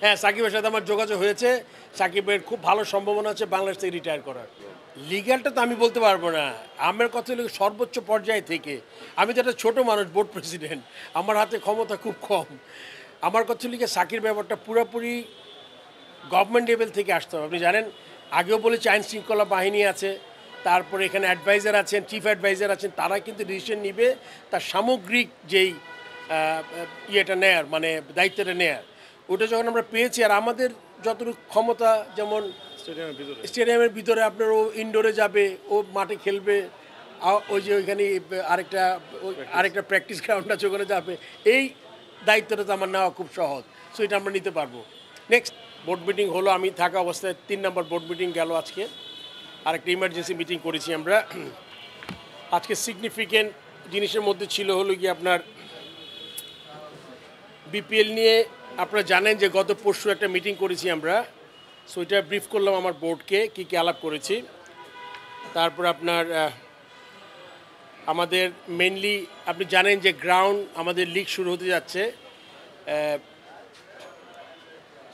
হ্যাঁ, সাকিবের সাথে আমার যোগাযোগ হয়েছে। সাকিবের খুব ভালো সম্ভাবনা আছে বাংলাদেশ থেকে রিটায়ার করার। লিগ্যালটা তো আমি বলতে পারবো না। আমার কথা হলো সর্বোচ্চ পর্যায় থেকে। আমি তো একটা ছোটো মানুষ, বোর্ড প্রেসিডেন্ট। আমার হাতে ক্ষমতা খুব কম। আমার কথা হলো গিয়ে সাকির ব্যাপারটা পুরোপুরি গভর্নমেন্ট লেভেল থেকে আসতে হবে। আপনি জানেন, আগেও বলেছি আইন শৃঙ্খলা বাহিনী আছে, তারপরে এখানে অ্যাডভাইজার আছেন, চিফ অ্যাডভাইজার আছেন, তারা কিন্তু ডিসিশন নিবে তার সামগ্রিক যেই ইয়েটা নেয়ার, মানে দায়িত্বটা নেয়ার। ওটা যখন আমরা পেয়েছি, আর আমাদের যতটুকু ক্ষমতা, যেমন স্টেডিয়ামের ভিতরে আপনার ও ইনডোরে যাবে, ও মাঠে খেলবে, ওই যে ওইখানে আরেকটা প্র্যাকটিস গ্রাউন্ড আছে, ওখানে যাবে, এই দায়িত্বটা তো আমার নেওয়া খুব সহজ। সো এটা আমরা নিতে পারবো। নেক্সট বোর্ড মিটিং হলো, আমি থাকা অবস্থায় 3 নম্বর বোর্ড মিটিং গেল আজকে। আরেকটা ইমার্জেন্সি মিটিং করেছি আমরা। আজকে সিগনিফিকেন্ট জিনিসের মধ্যে ছিল হলো গিয়ে আপনার বিপিএল নিয়ে। আপনারা জানেন যে গত পরশু একটা মিটিং করেছি আমরা। সো এটা ব্রিফ করলাম আমার বোর্ডকে কী কী আলাপ করেছি। তারপর আপনার আমাদের মেনলি আপনি জানেন যে গ্রাউন্ড আমাদের লিগ শুরু হতে যাচ্ছে।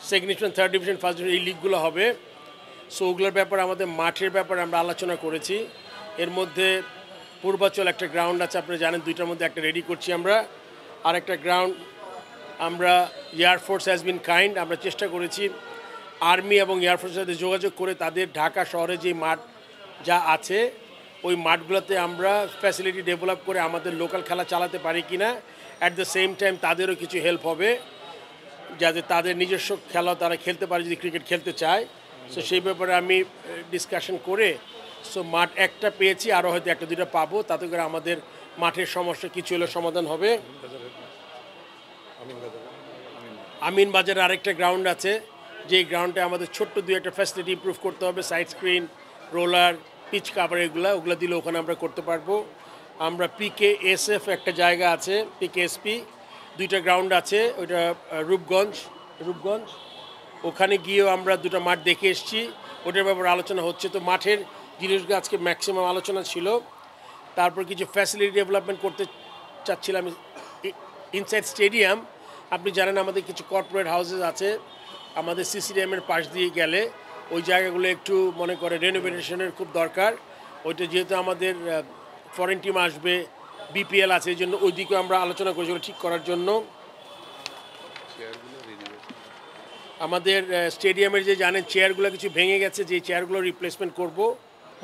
Second division, third division, first division, এই লিগগুলো হবে। সো ওগুলোর ব্যাপারে আমাদের মাঠের ব্যাপারে আমরা আলোচনা করেছি। এর মধ্যে পূর্বাচল একটা গ্রাউন্ড আছে, আপনারা জানেন, দুইটার মধ্যে একটা রেডি করছি আমরা। আর একটা গ্রাউন্ড আমরা এয়ারফোর্স হ্যাজ বিন কাইন্ড, আমরা চেষ্টা করেছি আর্মি এবং এয়ারফোর্সের সাথে যোগাযোগ করে তাদের ঢাকা শহরে যে মাঠ যা আছে ওই মাঠগুলোতে আমরা ফ্যাসিলিটি ডেভেলপ করে আমাদের লোকাল খেলা চালাতে পারি কি না। অ্যাট দ্য সেম টাইম তাদেরও কিছু হেল্প হবে, যাতে তাদের নিজস্ব খেলা তারা খেলতে পারে যদি ক্রিকেট খেলতে চায়। সো সেই ব্যাপারে আমি ডিসকাশন করে সো মাঠ একটা পেয়েছি, আরও হয়তো একটা দুটো পাবো, তাতে করে আমাদের মাঠের সমস্যা কিছু হলে সমাধান হবে। আমিন বাজারে আরেকটা গ্রাউন্ড আছে, যেই গ্রাউন্ডে আমাদের ছোট্ট দুই একটা ফ্যাসিলিটি ইমপ্রুভ করতে হবে, side screen, roller, pitch cover, ওগুলো দিলে ওখানে আমরা করতে পারবো। আমরা PKSF একটা জায়গা আছে, PKSP, দুইটা গ্রাউন্ড আছে, ওইটা রূপগঞ্জ, ওখানে গিয়েও আমরা দুটো মাঠ দেখে এসেছি, ওটার ব্যাপারে আলোচনা হচ্ছে। তো মাঠের জিনিসগুলো আজকে ম্যাক্সিমাম আলোচনা ছিল। তারপর কিছু ফ্যাসিলিটি ডেভেলপমেন্ট করতে চাচ্ছিলাম ইনসাইড স্টেডিয়াম। আপনি জানেন আমাদের কিছু কর্পোরেট হাউসেস আছে আমাদের সিসিডিএমের পাশ দিয়ে গেলে, ওই জায়গাগুলো একটু মনে করে রেনোভেশনের খুব দরকার। ওইটা যেহেতু আমাদের ফরেন টিম আসবে, বিপিএল আছে, এই জন্য ওই দিকেও আমরা আলোচনা করেছি ঠিক করার জন্য। আমাদের স্টেডিয়ামের যে জানেন চেয়ারগুলো কিছু ভেঙে গেছে, যে চেয়ারগুলো রিপ্লেসমেন্ট করব,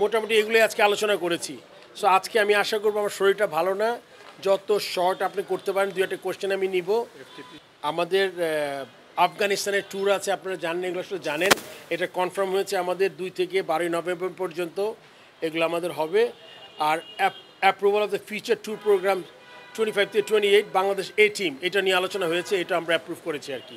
মোটামুটি এগুলোই আজকে আলোচনা করেছি। সো আজকে আমি আশা করবো, আমার শরীরটা ভালো না, যত শর্ট আপনি করতে পারেন, দুই একটা কোশ্চেন আমি নিব। আমাদের আফগানিস্তানের ট্যুর আছে, আপনারা জানেন, এগুলো আসলে জানেন, এটা কনফার্ম হয়েছে আমাদের 2 থেকে 12 নভেম্বর পর্যন্ত এগুলো আমাদের হবে। আর approval of the future tour programme 25 থেকে 28 বাংলাদেশ এ টিম, এটা নিয়ে আলোচনা হয়েছে, এটা আমরা অ্যাপ্রুভ করেছি আর কি।